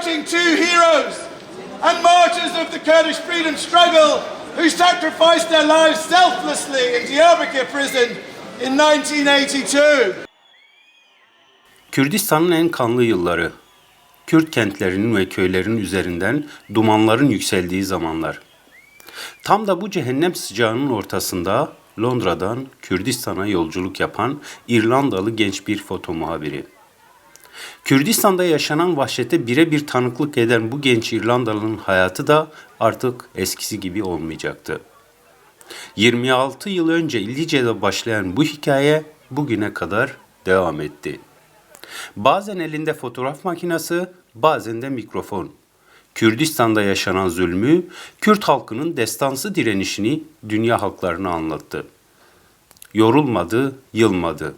doubting two heroes and martyrs of the Kurdish freedom struggle who sacrificed their lives selflessly in Diyarbakir prison in 1982. Kürdistan'ın en kanlı yılları. Kürt kentlerinin ve köylerin üzerinden dumanların yükseldiği zamanlar. Tam da bu cehennem sıcağının ortasında Londra'dan Kürdistan'a yolculuk yapan İrlandalı genç bir foto muhabiri. Kürdistan'da yaşanan vahşete birebir tanıklık eden bu genç İrlandalı'nın hayatı da artık eskisi gibi olmayacaktı. 26 yıl önce İlice'de başlayan bu hikaye bugüne kadar devam etti. Bazen elinde fotoğraf makinesi, bazen de mikrofon. Kürdistan'da yaşanan zulmü, Kürt halkının destansı direnişini dünya halklarına anlattı. Yorulmadı, yılmadı.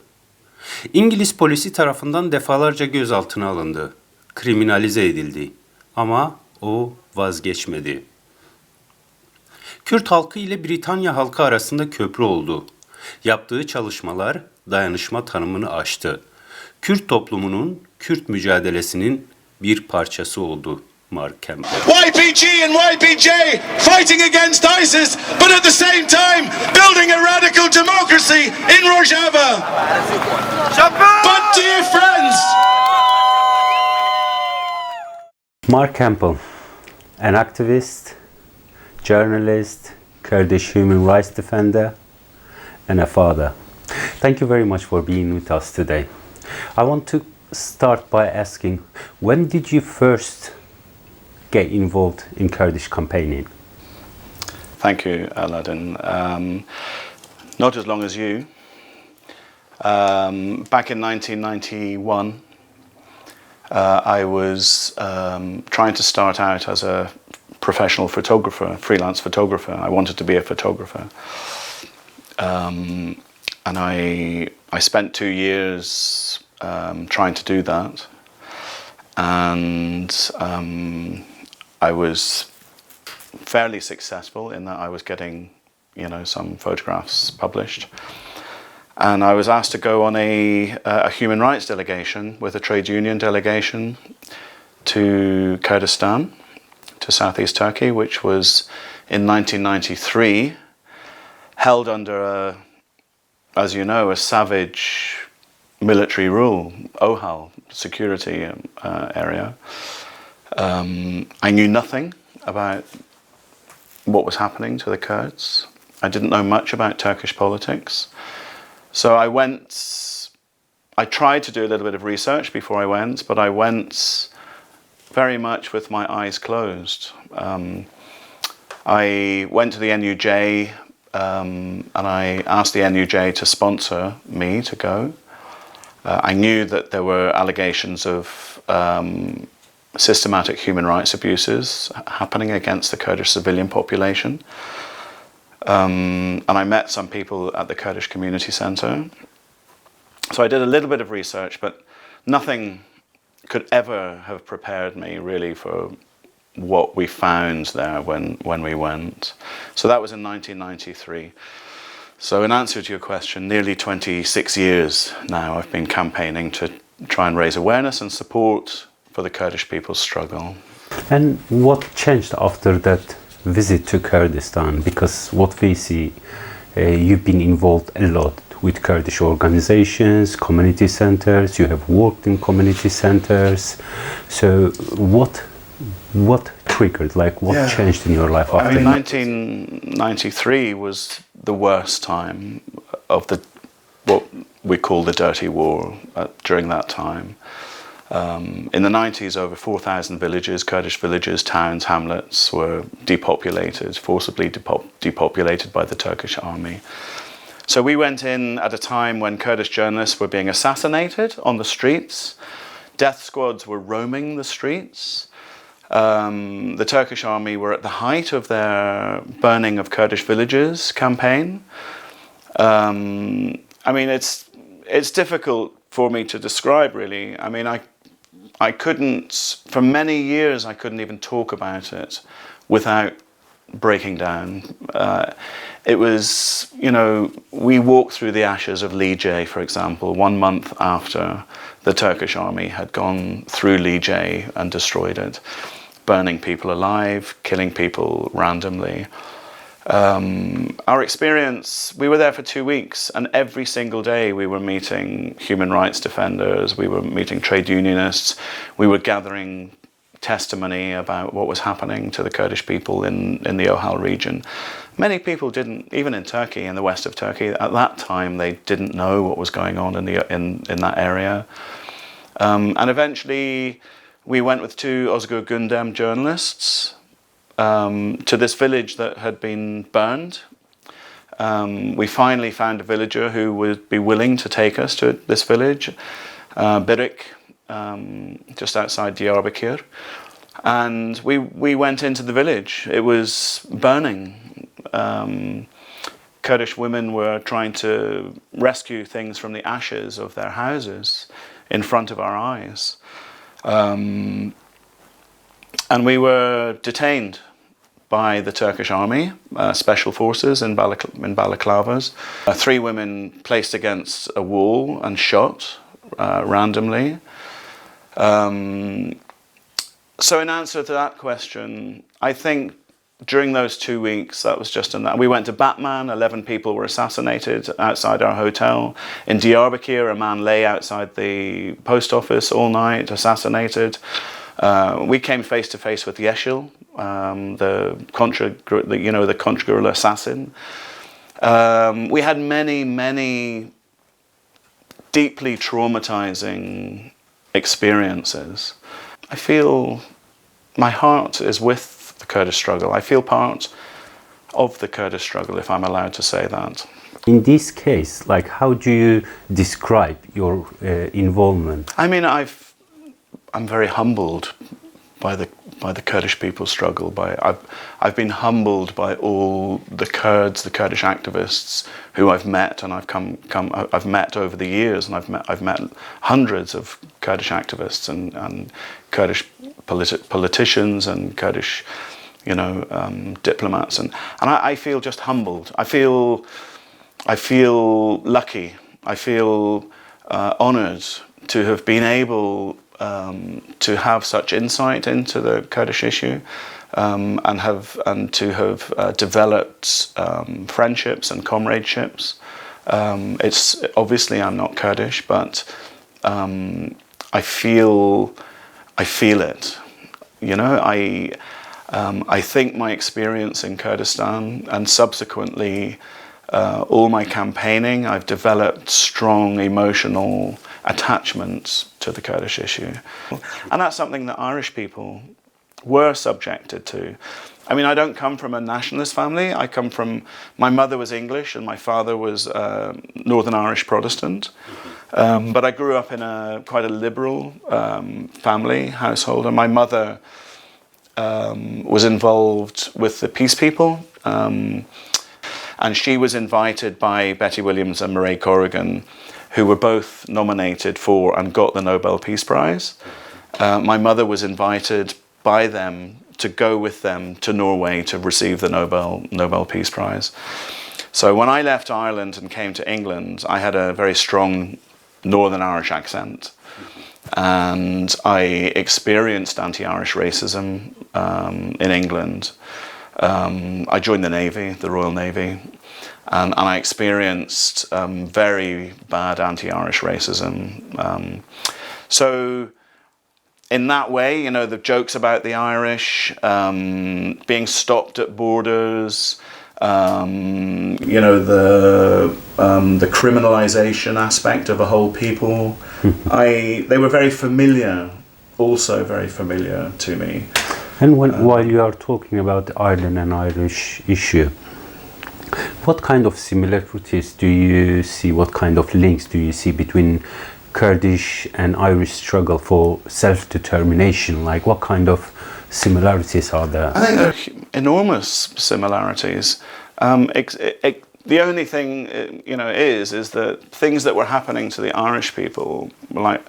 İngiliz polisi tarafından defalarca gözaltına alındı. Kriminalize edildi. Ama o vazgeçmedi. Kürt halkı ile Britanya halkı arasında köprü oldu. Yaptığı çalışmalar dayanışma tanımını aştı. Kürt toplumunun, Kürt mücadelesinin bir parçası oldu Mark Campbell. YPG and YPJ fighting against ISIS, but at the same time building a radical democracy in Rojava. But dear friends, Mark Campbell, an activist, journalist, Kurdish human rights defender, and a father. Thank you very much for being with us today. I want to start by asking, when did you first get involved in Kurdish campaigning? Thank you, Alaettin. Not as long as you. Back in 1991, I was trying to start out as a professional photographer, freelance photographer. I wanted to be a photographer. And I spent 2 years trying to do that. And I was fairly successful in that I was getting, some photographs published. And I was asked to go on a human rights delegation with a trade union delegation to Kurdistan, to southeast Turkey, which was in 1993, held under as you know, a savage military rule, OHAL, security area. I knew nothing about what was happening to the Kurds. I didn't know much about Turkish politics. So I tried to do a little bit of research before I went, but I went very much with my eyes closed. I went to the NUJ and I asked the NUJ to sponsor me to go. I knew that there were allegations of systematic human rights abuses happening against the Kurdish civilian population. And I met some people at the Kurdish Community Centre. So I did a little bit of research, but nothing could ever have prepared me really for what we found there when we went. So that was in 1993. So in answer to your question, nearly 26 years now I've been campaigning to try and raise awareness and support for the Kurdish people's struggle. And what changed after that visit to Kurdistan? Because what we see, you've been involved a lot with Kurdish organizations, community centers, you have worked in community centers. So what triggered, what changed in your life after that? 1993 was the worst time of what we call the Dirty War during that time. In the 90s, over 4,000 villages, Kurdish villages, towns, hamlets were depopulated, forcibly depopulated by the Turkish army. So we went in at a time when Kurdish journalists were being assassinated on the streets. Death squads were roaming the streets. The Turkish army were at the height of their burning of Kurdish villages campaign. It's difficult for me to describe, really. I couldn't, for many years, I couldn't even talk about it without breaking down. It was, you know, we walked through the ashes of Lice, for example, 1 month after the Turkish army had gone through Lice and destroyed it, burning people alive, killing people randomly. Our experience, we were there for 2 weeks, and every single day we were meeting human rights defenders, we were meeting trade unionists, we were gathering testimony about what was happening to the Kurdish people in the Ohal region. Many people didn't, even in Turkey, in the west of Turkey, at that time they didn't know what was going on in that area. And eventually we went with 2 Özgür Gündem journalists to this village that had been burned. We finally found a villager who would be willing to take us to this village, Birik, just outside Diyarbakir. And we went into the village. It was burning. Kurdish women were trying to rescue things from the ashes of their houses in front of our eyes. And we were detained by the Turkish army, special forces in balaclavas. 3 women placed against a wall and shot randomly. So in answer to that question, I think during those 2 weeks, that was just enough. We went to Batman, 11 people were assassinated outside our hotel. In Diyarbakir, a man lay outside the post office all night, assassinated. We came face to face with Yeşil, the contra-guerrilla assassin. We had many deeply traumatizing experiences. I feel my heart is with the Kurdish struggle. I feel part of the Kurdish struggle, if I'm allowed to say that. In this case, like, how do you describe your involvement? I mean, I'm very humbled by the Kurdish people's struggle. I've been humbled by all the Kurds, the Kurdish activists who I've met, and I've met over the years, and I've met hundreds of Kurdish activists and Kurdish politicians and Kurdish, diplomats, and I feel just humbled. I feel lucky. I feel honoured to have been able to have such insight into the Kurdish issue, and to have developed friendships and comradeships. It's obviously I'm not Kurdish, but I feel it. I think my experience in Kurdistan and subsequently all my campaigning, I've developed strong emotional attachments to the Kurdish issue. And that's something that Irish people were subjected to. I mean, I don't come from a nationalist family. My mother was English and my father was Northern Irish Protestant. But I grew up in quite a liberal family household, and my mother was involved with the Peace People. And she was invited by Betty Williams and Mairead Corrigan, who were both nominated for and got the Nobel Peace Prize. My mother was invited by them to go with them to Norway to receive the Nobel Peace Prize. So when I left Ireland and came to England, I had a very strong Northern Irish accent. And I experienced anti-Irish racism in England. I joined the Navy, the Royal Navy, and I experienced very bad anti-Irish racism. So in that way, the jokes about the Irish, being stopped at borders, the criminalization aspect of a whole people, they were very familiar, also very familiar to me. And while you are talking about the Ireland and Irish issue, what kind of similarities do you see, what kind of links do you see between Kurdish and Irish struggle for self-determination? Like, what kind of similarities are there? I think there are enormous similarities. The only thing, is that things that were happening to the Irish people, like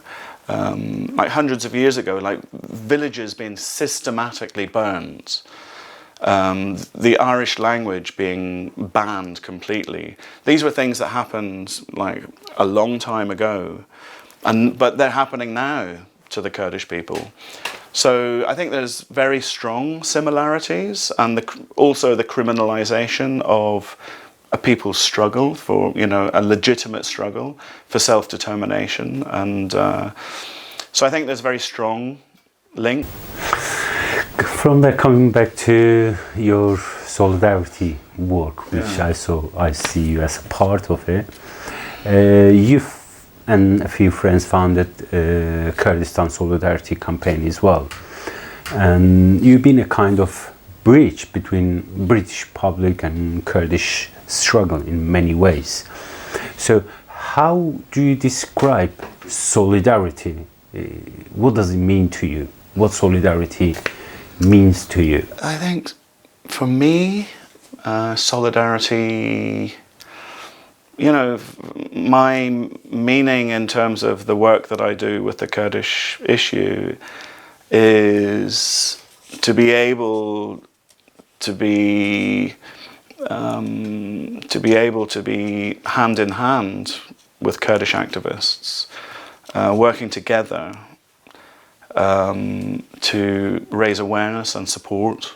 hundreds of years ago, like villages being systematically burned, the Irish language being banned completely. These were things that happened like a long time ago, but they're happening now to the Kurdish people. So I think there's very strong similarities, and also the criminalization of a people's struggle for, a legitimate struggle for self-determination. And so I think there's a very strong link. From there, coming back to your solidarity work, which I see you as a part of it. You and a few friends founded Kurdistan Solidarity Campaign as well. And you've been a kind of bridge between British public and Kurdish struggle in many ways. So how do you describe solidarity? What does it mean to you? What solidarity means to you? I think for me, solidarity, my meaning in terms of the work that I do with the Kurdish issue is to be able to be hand in hand with Kurdish activists, working together to raise awareness and support,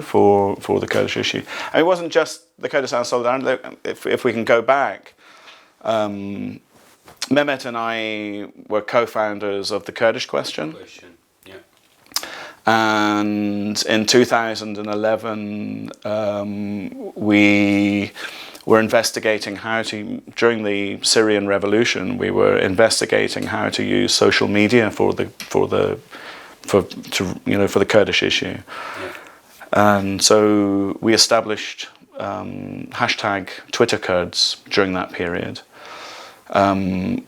for the Kurdish issue. And it wasn't just the Kurdistan Solidarity. If we can go back, Mehmet and I were co-founders of the Kurdish Question. And in 2011, we were investigating during the Syrian revolution, we were investigating how to use social media for the Kurdish issue. And so we established hashtag Twitter Kurds during that period,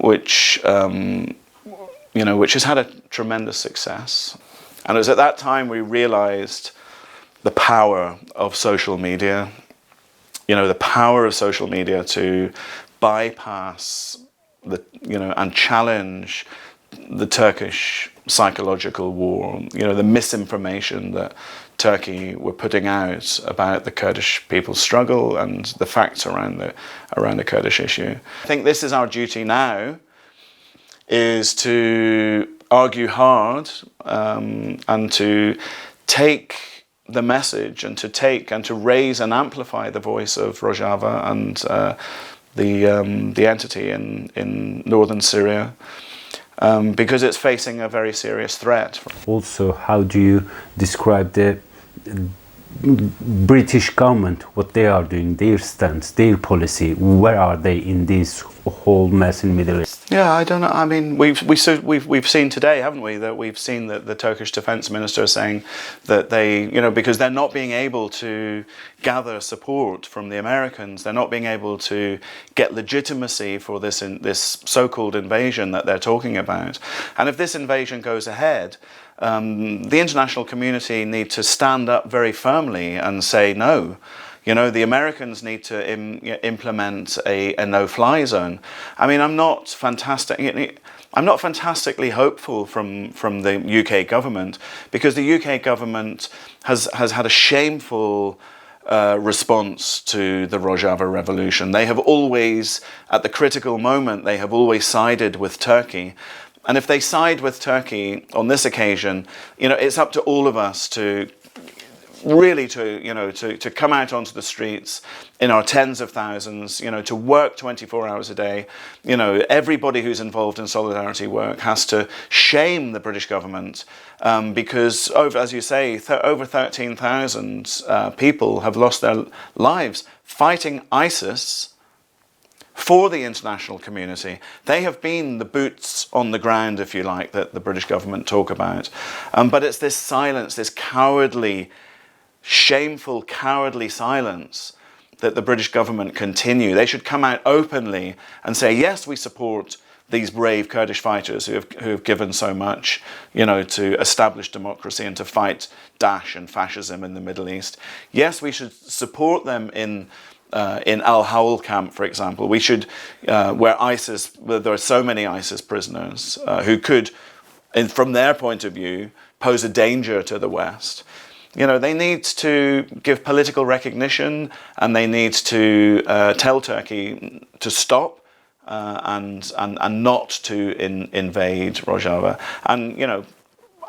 which has had a tremendous success. And it was at that time we realized the power of social media, the power of social media to bypass and challenge the Turkish psychological war, the misinformation that Turkey were putting out about the Kurdish people's struggle and the facts around the Kurdish issue. I think this is our duty now, is to argue hard and to take the message and to raise and amplify the voice of Rojava and the entity in northern Syria, because it's facing a very serious threat. Also, how do you describe the British government, what they are doing, their stance, their policy? Where are they in this whole mess in the Middle East? Yeah, I don't know. I mean, we've seen today, haven't we, that we've seen that the Turkish defense minister saying that they, because they're not being able to gather support from the Americans, they're not being able to get legitimacy for this so-called invasion that they're talking about. And if this invasion goes ahead, the international community need to stand up very firmly and say no. The Americans need to implement a no-fly zone. I mean, I'm not fantastically hopeful from the UK government, because the UK government has had a shameful response to the Rojava revolution. They have always, at the critical moment, they have always sided with Turkey. And if they side with Turkey on this occasion, it's up to all of us to really to come out onto the streets in our tens of thousands, to work 24 hours a day. Everybody who's involved in solidarity work has to shame the British government, because as you say, over 13,000 people have lost their lives fighting ISIS for the international community. They have been the boots on the ground, if you like, that the British government talk about. But it's this silence, this shameful, cowardly silence that the British government continue. They should come out openly and say, yes, we support these brave Kurdish fighters who have given so much, to establish democracy and to fight Daesh and fascism in the Middle East. Yes, we should support them in Al-Hawl camp, for example. We should, where there are so many ISIS prisoners who could, from their point of view, pose a danger to the West. You know, they need to give political recognition, and they need to tell Turkey to stop and not to invade Rojava. And, you know,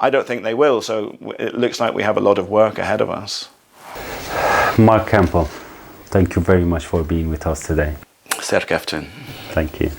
I don't think they will, so it looks like we have a lot of work ahead of us. Mark Campbell, thank you very much for being with us today. Serkeftin. Thank you.